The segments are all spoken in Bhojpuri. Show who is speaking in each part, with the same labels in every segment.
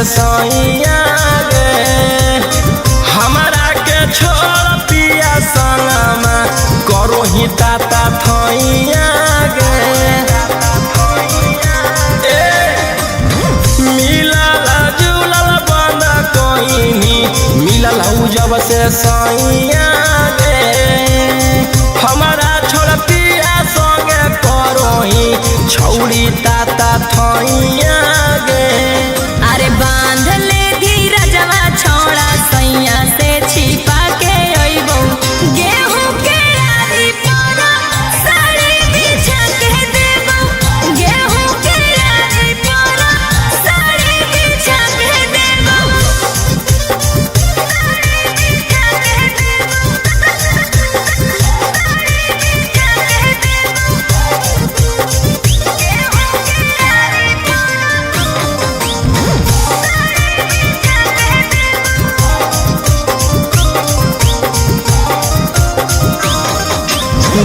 Speaker 1: सैया गे हमारा के छोड़ पिया संगमा करो ही ताता थैया गे मिलल जुलल बंद कोइनी मिलल जब से सैया गे हमारा छोड़ पिया संगे करो ही छौड़ी ताता थैया गे।
Speaker 2: अरे बांध ले धीरजवा छोड़ा सैया से छिपा के अइबो गेहूं के आरी पर साड़ी बिछा के देबो गेहूं के आरी पर साड़ी बिछा के देबो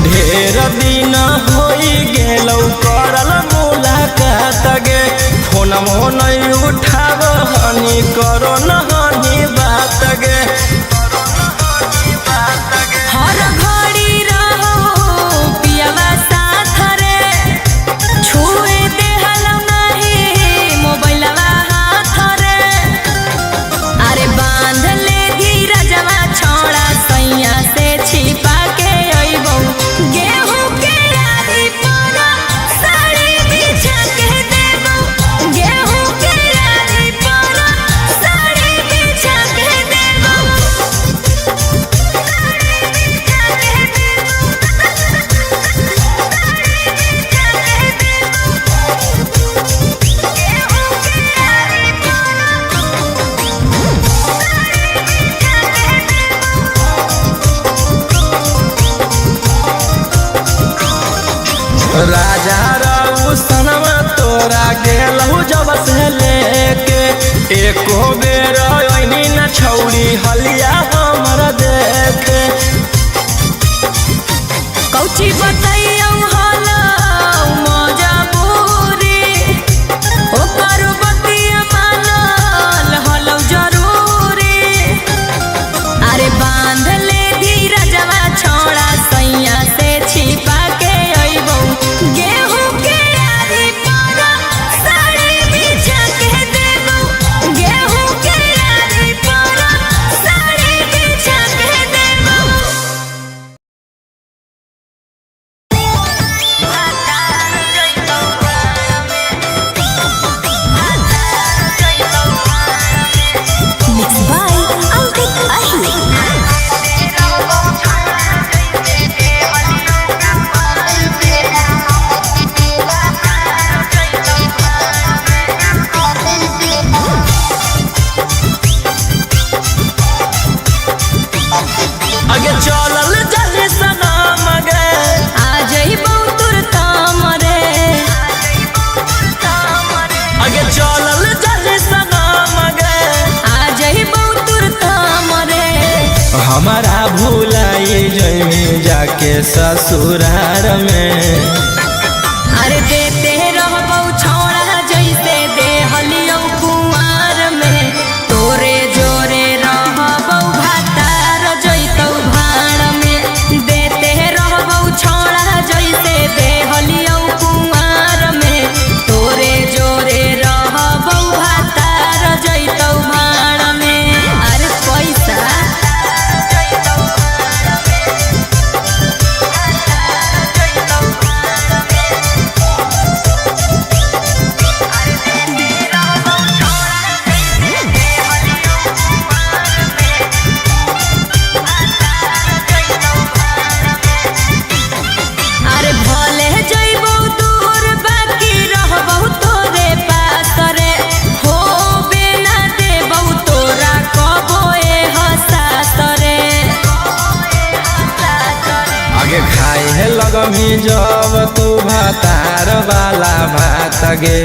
Speaker 1: ढेर दिन होई गेलौ करल मुलाकात गे फोनमो नहीं उठाब हनी करो न हनी बात गे
Speaker 2: हर घड़ी रहो पियावा साथ रे छुए देहल नहीं मोबाइलवा हाथ रे अरे बांध ले धीरजवा छोड़ा सैया से छिपा के अइबो गेहूं के आरी पर साड़ी बिछा के देबो गेहूं के आरी पर साड़ी बिछा के देबो
Speaker 1: राजा रऊ सनवा तोरा गेलहु जब से लेके एको बेर ओइनी न छौड़ी हलिया हमर देखे
Speaker 2: कौची बताइयो हलो मजबूरी ओकर बतिया मानल हलो जरूरी अरे बांध ले धीरजवा छोड़ा सैया से छिपा के अइबो गेहूं के आरी पर साड़ी बिछा के देबो गेहूं के आरी पर साड़ी बिछा के देबो Mixed by Alvik Ahli.
Speaker 1: आगे चलल जाने सनम गे
Speaker 2: आ जइबो तुरताम रे
Speaker 1: आगे चलल जाने सनम गे
Speaker 2: आ जइबो तुरताम रे
Speaker 1: हमारा भूलाई जइमी जाके ससुरार में
Speaker 2: अरे देते रहबो छोड़ा जैसे देहलियो कुमार में तोरे जोरे रहबो भातार जइतौ भाड़ में देते रहबो छोड़ा जैसे देहलियो कुमार में तोरे जोरे रहबो भातार जइतौ भाड़ में अरे पैसा अरे भले जइबो दूर बाकी रहबो तोरे पास रे हो बिना देबो तोरा कबो ए हसास रे
Speaker 1: आगे खाए है लगमी जब तू भातार वाला भात गे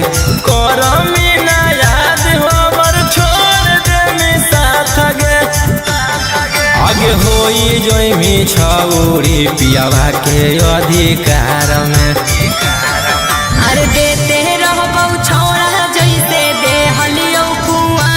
Speaker 1: करमी ना याद हमर छोड़ दे साथ गे आगे होई जइमी छौड़ी पियावा के अधिकार में
Speaker 2: अरे देते रहबो छोड़ा जैसे देहलियो कुआं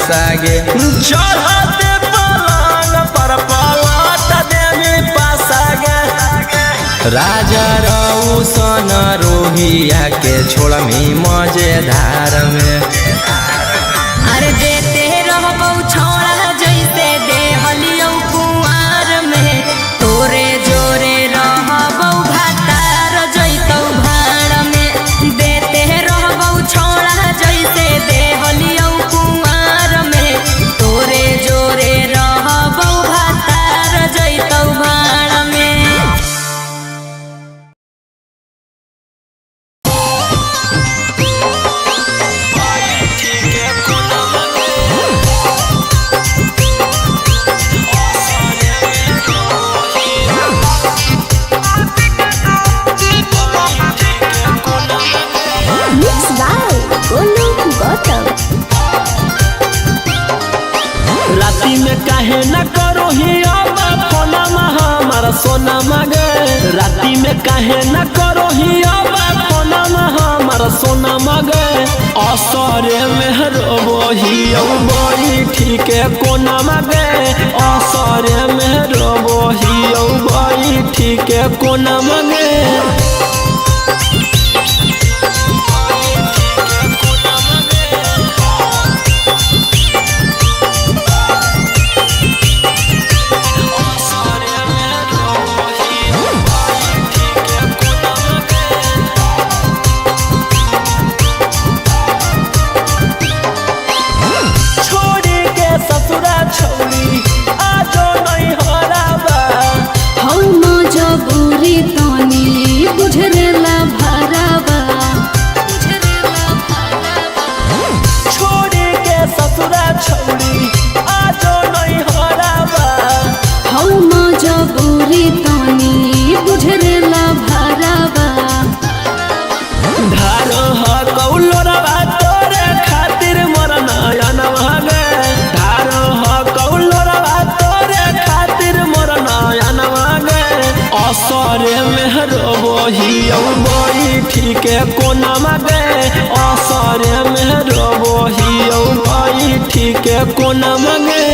Speaker 1: सागे चढ़ते पलंग पर पलट देवी पासागे राजा रौसन रोहिया के छोड़मी मजेदार में
Speaker 2: अरे देते रहबौ छोड़ा जैसे देहलियौ कुंवार में तोरे जोरे रहबौ भातार जैतौ भाड़ में देते रहबौ छोड़ा जैसे देहलियौ कुंवार में तोरे जोरे रहबौ भातार जैतौ भाड़ में
Speaker 1: राती में काहे न करो ही अब फोना हमारा सोना मगे राती में काहे न करो ही अब फोना हमारा सोना मगे असरे में रोबो ही बड़ी ठीक है कोना मगे असरे में रोबो ही बड़ी ठीक है कोना मगे असरे में रोबो ही बड़ी ठीक है कोना मगे असरे में रोबो ही बड़ी ठीक है कोना मगे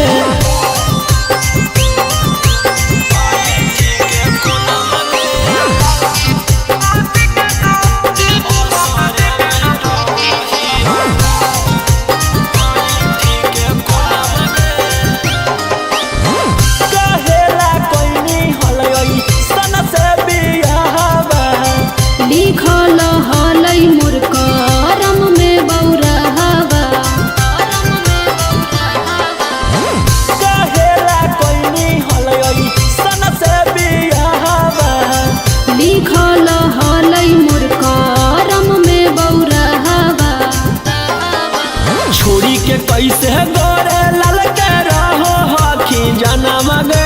Speaker 1: कैसे गोरे लाल के रहो हखी जाना मगे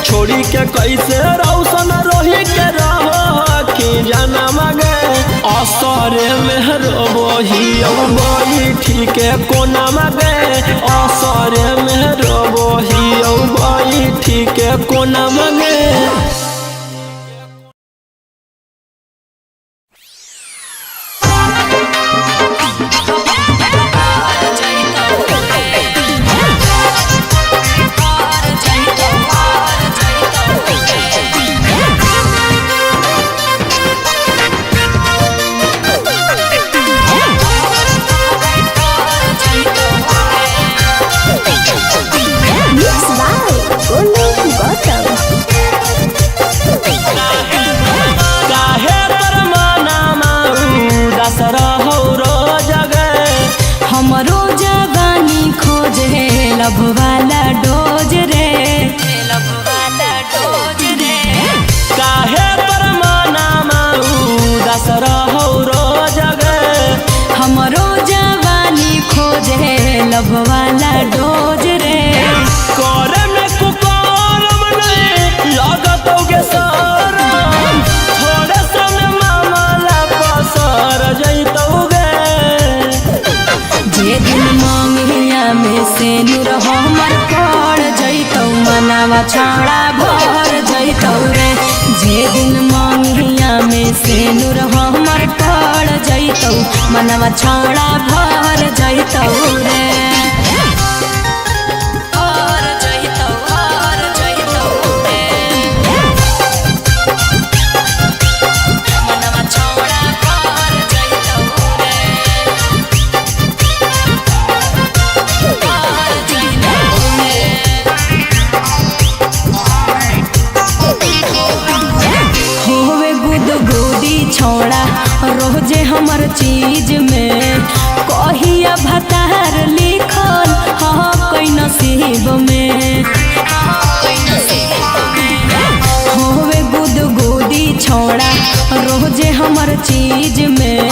Speaker 1: छोड़ी के कैसे रौशन रोही के रहो हखी जाना मगे असरे में रोबो ही बड़ी ठीक है कोना मगे असरे में रोबो ही बड़ी ठीक है कोना मगे
Speaker 2: लब वाला डोज रे लब वाला डोज रे
Speaker 1: काहे पर मना उदास रहो रोज गे
Speaker 2: हमरो जवानी खोजे लब वाला डोज रे
Speaker 1: करे में कुकारम नहीं लगतोगे शरम थोड़े समय मामला पसर जइतोगे
Speaker 2: जे दिन मंगिया में से नूर हमर पड़ जइतौ मनावा छाड़ा भर जइतौ रे जे दिन मंगिया में से नूर हमर पड़ जइतौ मनावा छाड़ा भर जइतौ रे छोड़ा रोजे हमर चीज में कहिया भतार लिखल कोई नसीब में होवे गुदगुदी छोड़ा रोजे हमर चीज में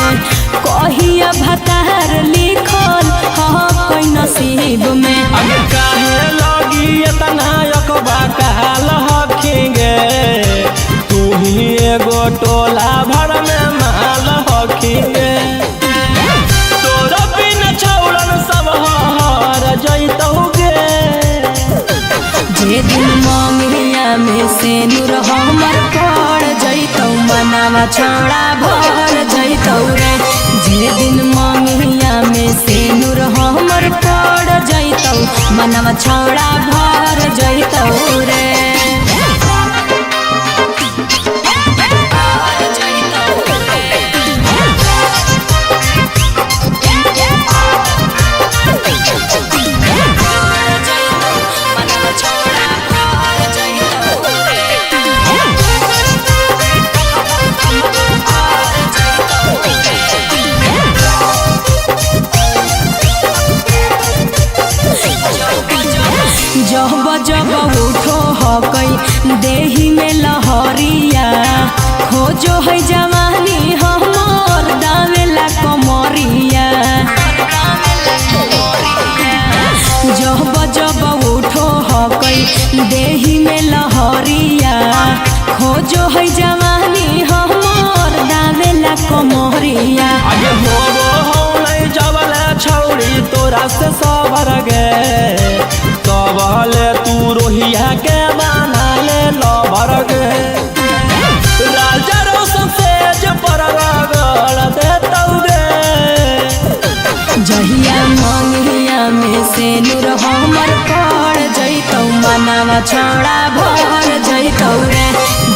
Speaker 2: कहिया भतार लिखल कोई नसीब में
Speaker 1: अब काहे लगी इतना यकबा कहल हखिंगे तू ही एगो टोला भर में माल हखिंगे तोरा बिन छौड़न सब हर जैतौगे
Speaker 2: जे दिन मंगिया में से नूर हमर पड़ जैतौ मनावा छोड़ा भर जैतौ रे जे दिन मंगिया में से नूर हमर पड़ जैतौ मनावा छोड़ा भर जैतौ रे जब जब उठो हकई देही में लहरिया खोजो है जवानी हमर दावेला कमरिया जब जब उठो हकई देही में लहरिया खोजो है जवानी हमर दावेला कमरिया
Speaker 1: आगे होबो हो नहीं जबल छौड़ी तोरा से सबर गे तबले तू रोहिया के बना ले लबर गे राजा रोशन सेज पर रगड़ देतौ गे
Speaker 2: जहिया मंगिया में से नूर हमर पड़ जैतौ मनावा छोड़ा भर जैतौ रे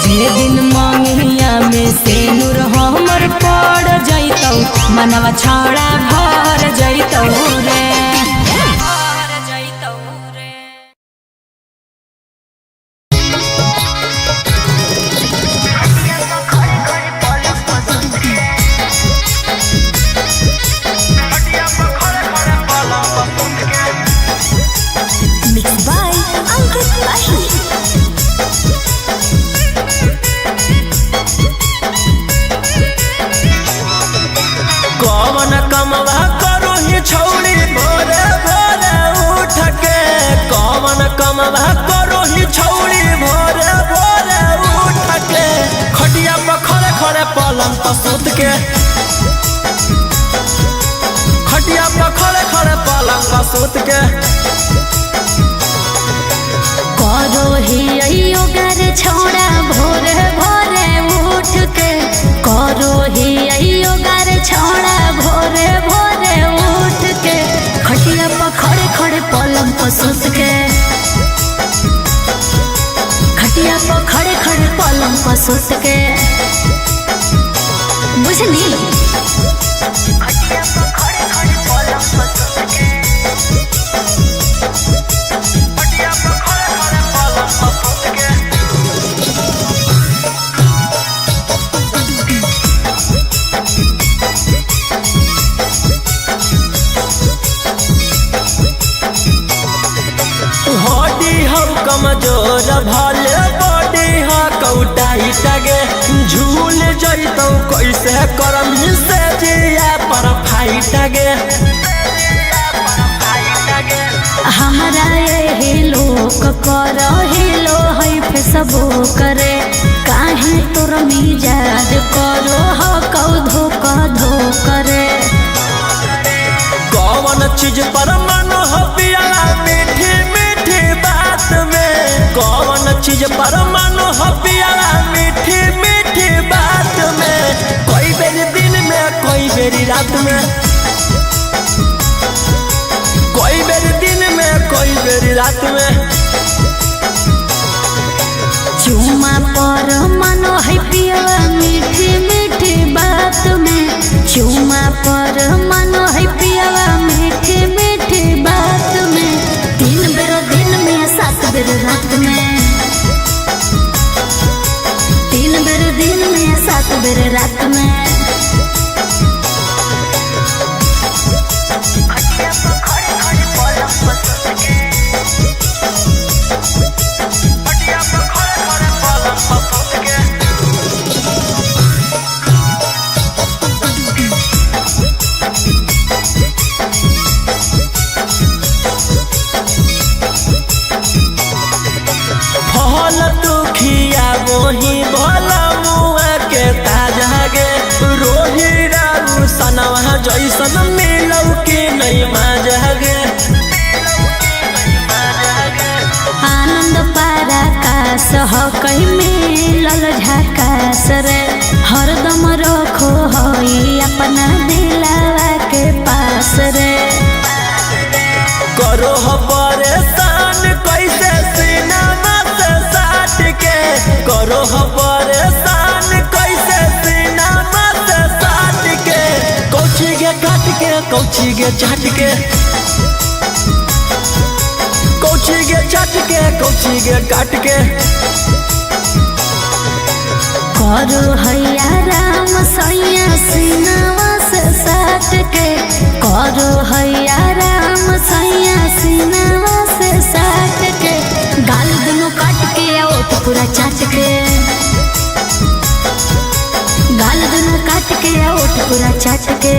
Speaker 2: जे दिन मंगिया में से नूर हमर पड़ जैतौ मनावा छोड़ा भर जैतौ रे
Speaker 1: कौन कमवा करो ही छौड़ी भोरे भोरे उठ के कौन कमवा करो ही छौड़ी भोरे भोरे उठ के खटिया पर खड़े खड़े पलंग पर सुत के खटिया पर खड़े खड़े पलंग पर सुत के
Speaker 2: करो ही योगर छोड़ा भोरे भोरे उठ के करो ही योगर छोड़ा भोरे भोरे उठ के खटिया पर खड़े खड़े पलंग पर सुत के खटिया पर खड़े खड़े पलंग पर सुत के बुझली खटिया पर खड़े खड़े पलंग पर सुत के खटिया पर खड़े खड़े पलंग पर सुत के
Speaker 1: कमजोर भले बॉडी हा कौटाई टगे झूल जैतौ कैसे करम से जिया पर फाइट गे
Speaker 2: हमारा ये लोक कर हेलो है फेसबुक करे काहे तोर मिजाज करो हो कौधो कधो करे
Speaker 1: कौन चीज पर मन हो पियाला मीठी मीठी बात में कौन चीज पर मन हो पियाला मीठी मीठी बात में कोई बेरी दिन में कोई बेरी रात में कोई बेरी दिन में कोई बेरी रात में
Speaker 2: चुमा पर मन है पियाला मीठी मीठी बात में चुमा पर मन है पियाला मीठी मीठी बात में 3 बेर दिन में 7 बेर रात में 3 बेर दिन में 7 सवेरे रात में।
Speaker 1: फल दुखिया वही भला मुआ के ताजा गे रोही राउ सनवा जैसन मिलौ कि नहीं मजा गे।
Speaker 2: आनंद पराकाश हो कहीं मिलल झकास रे हरदम रखो होई अपना दिलावा के पास रे।
Speaker 1: करो हो परेशान कैसे सीनामा से साट के करो हो परेशान कैसे सीनामा से साट के कौची गे काट के कौची गे चाट के कौची गे चाट के कौची गे काट के
Speaker 2: करो हैया राम सैया सीनावा से साट के करो हैया राम सैया सीनावा से साट के गाल दुनु काट के ओठ पूरा चाट के गाल दुनु काट के ओठ पूरा चाट के।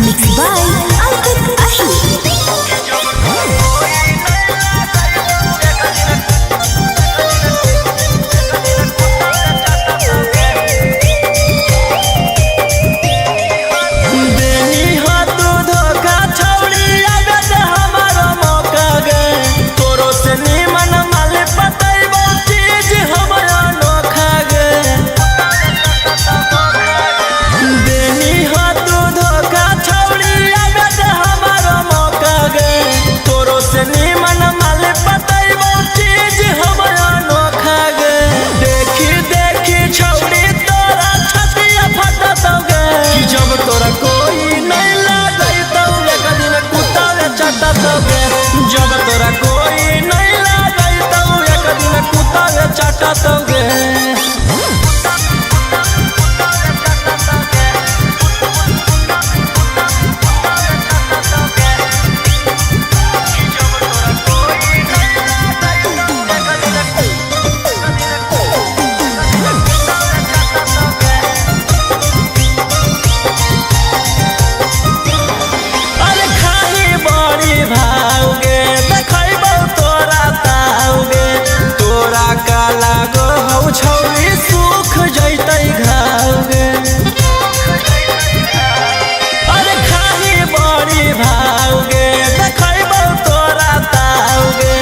Speaker 2: Mixed by Ankit Ahi.
Speaker 1: देनी हो तू धोखा छौड़ी अगद हमारो मौका गे तोरो से निमन माल पतैबो चीज हमरा नोखा गे। देनी हो तू धोखा छौड़ी अगद हमारो मौका गे तोरो से निमन माल पतैबो चीज हमरा नोखा गे। देखी देखी छौड़ी तोरा छतिया फटत गे कि जब तोरा कोई नहीं लागैतौ एक दिन कुत्ता चटत गे जब तोरा कोई नहीं लागैतौ एक दिन कुत्ता चटत गे। अरे खाई बड़ी भावगे देखैबौ तोरा ताउगे तोरा का लागो हौ छौरी सुख जैतै घावगे। अरे खाई बड़ी भावगे देखैबौ तोरा ताउगे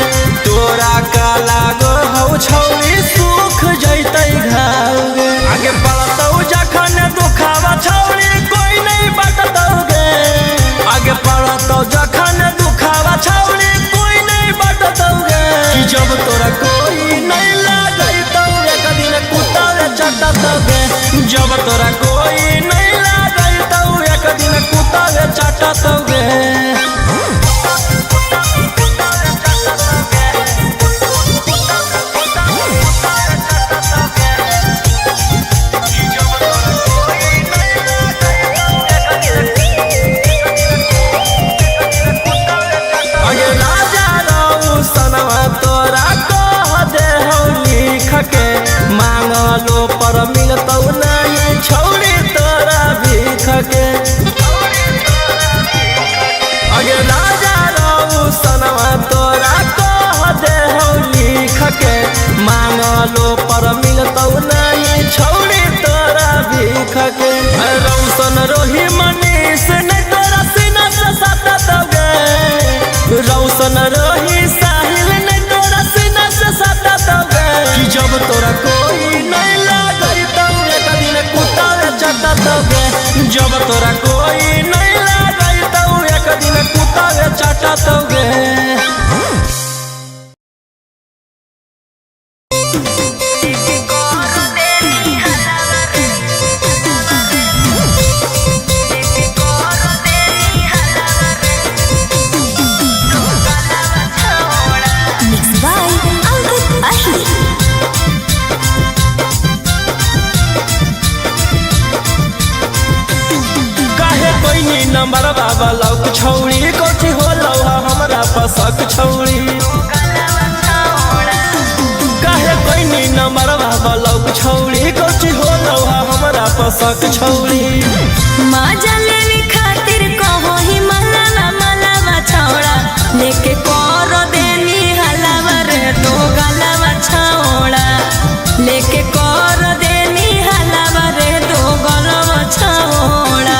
Speaker 1: तोरा का लागो हौ छौरी सुख जैतै घावगे। आगे बढ़तौ जखन दुखावा छौरी कोई नहीं बटतौगे आगे बढ़तौ जखन दुखावा छौरी कोई नहीं बटतौगे कि जब तोरा कोई नहीं लागैतौ एक दिन कुत्ता चटतौगे जब तोरा कोई नहीं लागैतौ एक दिन कुत्ता चटतौगे। अगे राजा रहू सनवा तोरा कह दे हौ लिख के मांगलो पर मिलतौ नहीं छौरी तोरा भीख के। अगे राजा रहू सनवा तोरा कह दे हौ लिख के मांगलो पर मिलतौ नहीं छौरी तोरा भीख के। रौशन रोही मनीष नहीं तोरा सीना से सटतौगे रौशन रोही साहिल नहीं तोरा सीना से सटतौगे कि जब तोरा कोई नहीं लागैतौ एक दिन कुत्ता चटतौगे जब तोरा कोई नहीं लागैतौ एक दिन कुत्ता चटतौगे। नंबर बाबा लौक छौड़ी कोठी हो लौहा हमरा पसक छौड़ी काहे कोई नंबर बाबा लौक छौड़ी कोठी हो लौहा हमरा पसक छौड़ी
Speaker 2: मजा लेने खातिर कहो ही मलावा मलावा छौड़ा लेके कर देनी हलावा रे तो गलावा छौड़ा लेके कर देनी हलावा रे तो गलावा छौड़ा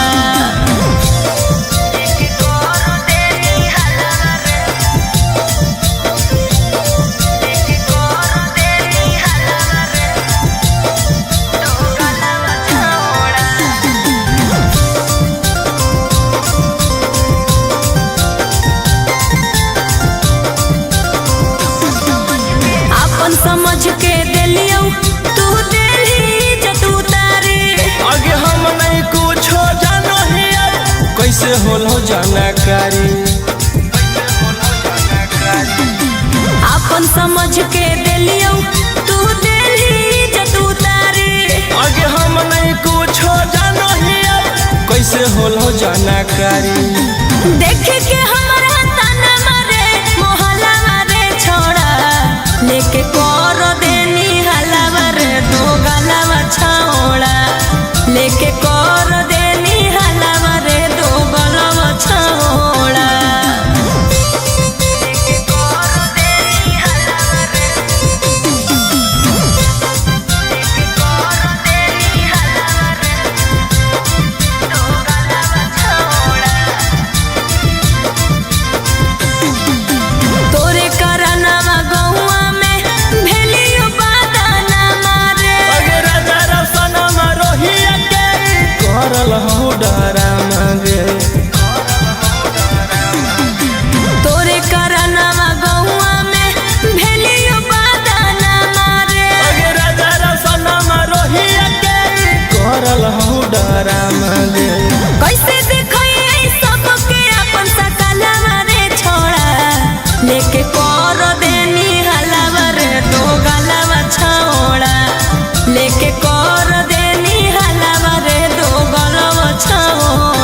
Speaker 2: समझ के दिलियो तू दिली जतू तारी
Speaker 1: आगे हम नहीं कुछ जानो ही कैसे होलो जानकारी
Speaker 2: अपन समझ के दिलियो तू दिली जतू तारी
Speaker 1: आगे हम नहीं कुछ जानो ही कैसे होलो जानकारी
Speaker 2: देखे के हमरा तना मारे मोहल्ला मारे छोड़ा लेके कर देनी हलावा रे दो गलावा छौड़ा लेके कर देनी हलावा रे दो गलावा छौड़ा तोरे करनवा गौआ में भेलियो बादाना मारे
Speaker 1: अगे राजा रसना मरोहिया के करल हो डरा मांगे
Speaker 2: तोरे करनवा गौआ में भेलियो बादाना मारे
Speaker 1: अगे राजा रसना मरोहिया के करल हो डरा मांगे
Speaker 2: कैसे देखई सबके अपन सकलवा रे छोड़ा लेके कर देनी हलावा रे तो गलावा छौड़ा लेके कर देनी हलावा रे दो गलावा छौड़ा।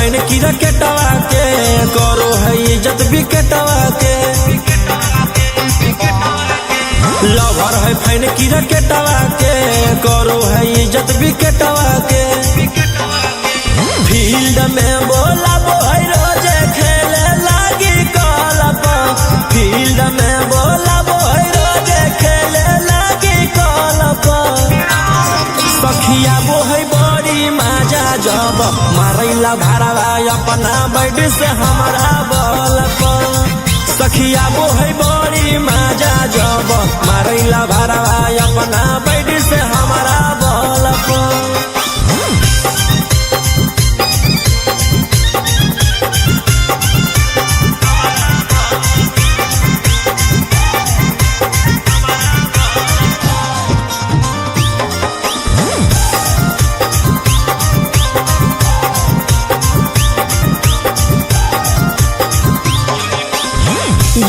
Speaker 1: फैन की रकेटवा के करो है इज्जत विकेटवा के लवर है फैन की रकेटवा के करो है इज्जत विकेटवा के फील्ड में बोला बोई रोजे खेले लागी कलप फील्ड में बोला बोई रोजे खेले लागी कलप सखिया बोहै बड़ी मजा जब मारैला भरवा अपना बैठ से हमारा बल सखिया बोहै बड़ी मजा जब मारैला भरवा अपना बैठ से हमारा बल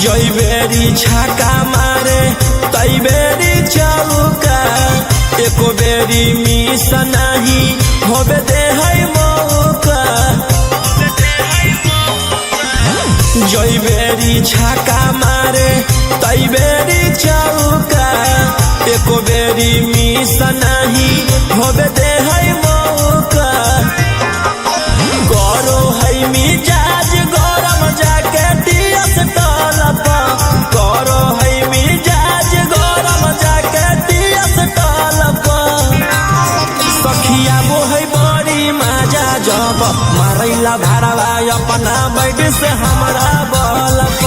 Speaker 1: जई बेरी छाका मारे तई बेरी चौका एको बेरी मिस नहीं होबे दे है मौका जई बेरी छाका मारे तई बेरी चौका एको बेरी मिस नहीं होबे दे है मौका करो है मिजाज गरम जाके दियस टलप करो है मिजाज गरम जाके दियस टलप सखिया बोहै बड़ी मजा जब मारैला भरवा अपना बैठ से हमारा बलप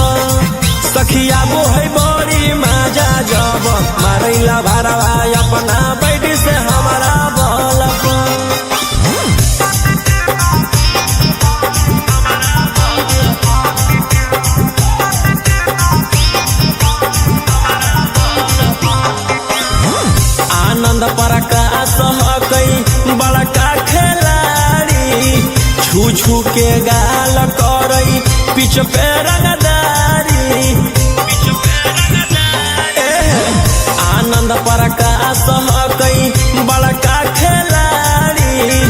Speaker 1: सखिया बोहै बड़ी मजा जब मारैला भरवा अपना बैठ से हमारा बलप प्रकाश हकई बड़का खिलाड़ी छू छू के गाल करई पिछ पे रंगदारी आनंद प्रकाश हकई बड़का खिलाड़ी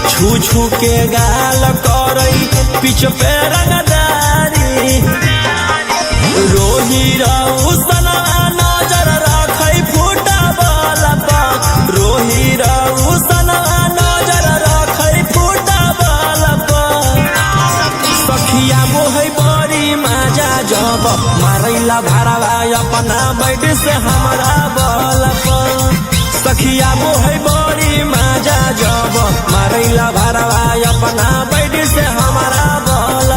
Speaker 1: छू छू के गाल करई पिछ पे रंगदारी रोही रउसना नजर रखई फुटबॉल रोही रउसना नजर रखई फुटबॉल सखिया बोहै बड़ी मजा जब मारैला भरवा अपना बैठ से हमारा बल सखिया बोहै बड़ी मजा जब मारैला भरवा अपना बैठ से हमारा बल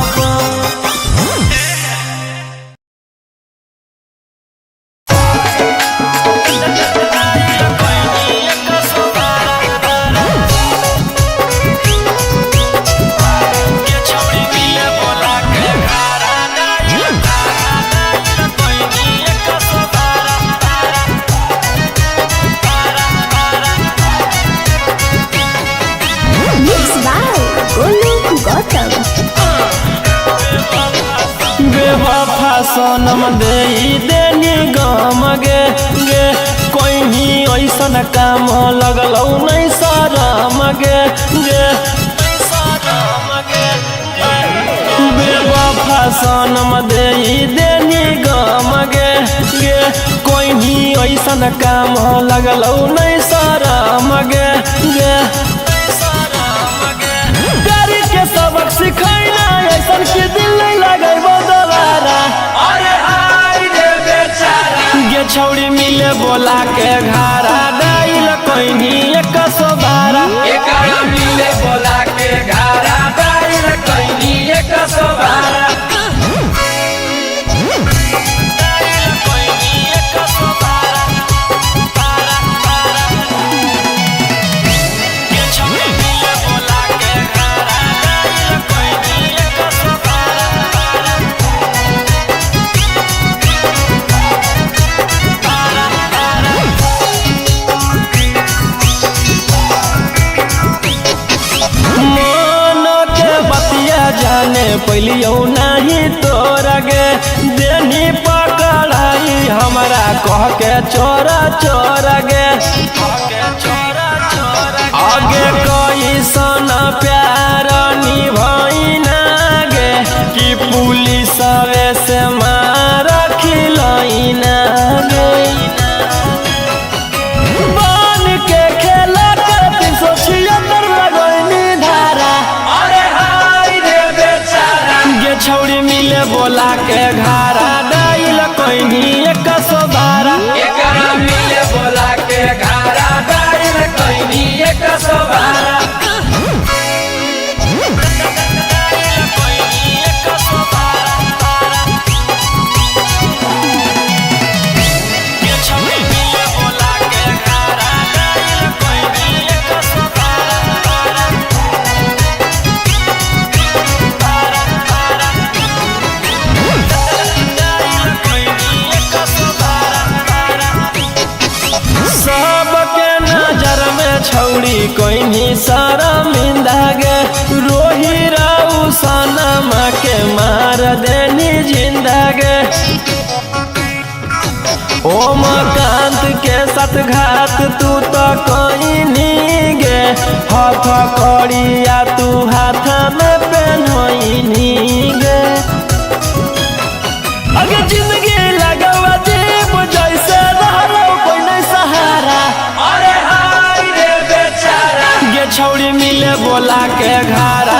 Speaker 1: सनम दे देनी गम गे गे कोई ही ऐसा काम लगलौ नहीं शरम गे गे बेवफा सनम दे देनी गम गे गे कोई ही ऐसा काम लगलौ नहीं शरम गे गे प्यारी के सबक सिखैना ऐसा के दिल नहीं लगैबो दोबारा गे छौड़ी मिले बोला के घारा दाइल कोइनी 112
Speaker 3: एकरा मिले बोला के घारा दाइल कोइनी 112
Speaker 1: पहलियो नहीं तोरा गे देनी पकड़ाई हमारा कह के चोरा चोरा गे आगे कोई सन प्यार निभाई सवे से मार खिलैना गे बन के खेला के 376 लगैनी धारा
Speaker 3: अरे हाय रे बेचारा
Speaker 1: गे छौड़ी मिले बोला के घारा डाइल कोइनी 112
Speaker 3: एकरा मिले बोला के घारा डाइल कैनी 112
Speaker 1: सबके नजर में छौड़ी कोइनी शर्मिंदा गे रोही राउ सनमा के मार देनी जिंदा गे ओमकांत के साथ घात तू तो कोइनी गे हथ कड़िया तू हाथ में पहनोइनी गे अगे जिंदगी लगवा जीव जैसे रहलो कोई नहीं सहारा
Speaker 3: अरे हाय रे बेचारा
Speaker 1: गे छौड़ी मिले बोला के घारा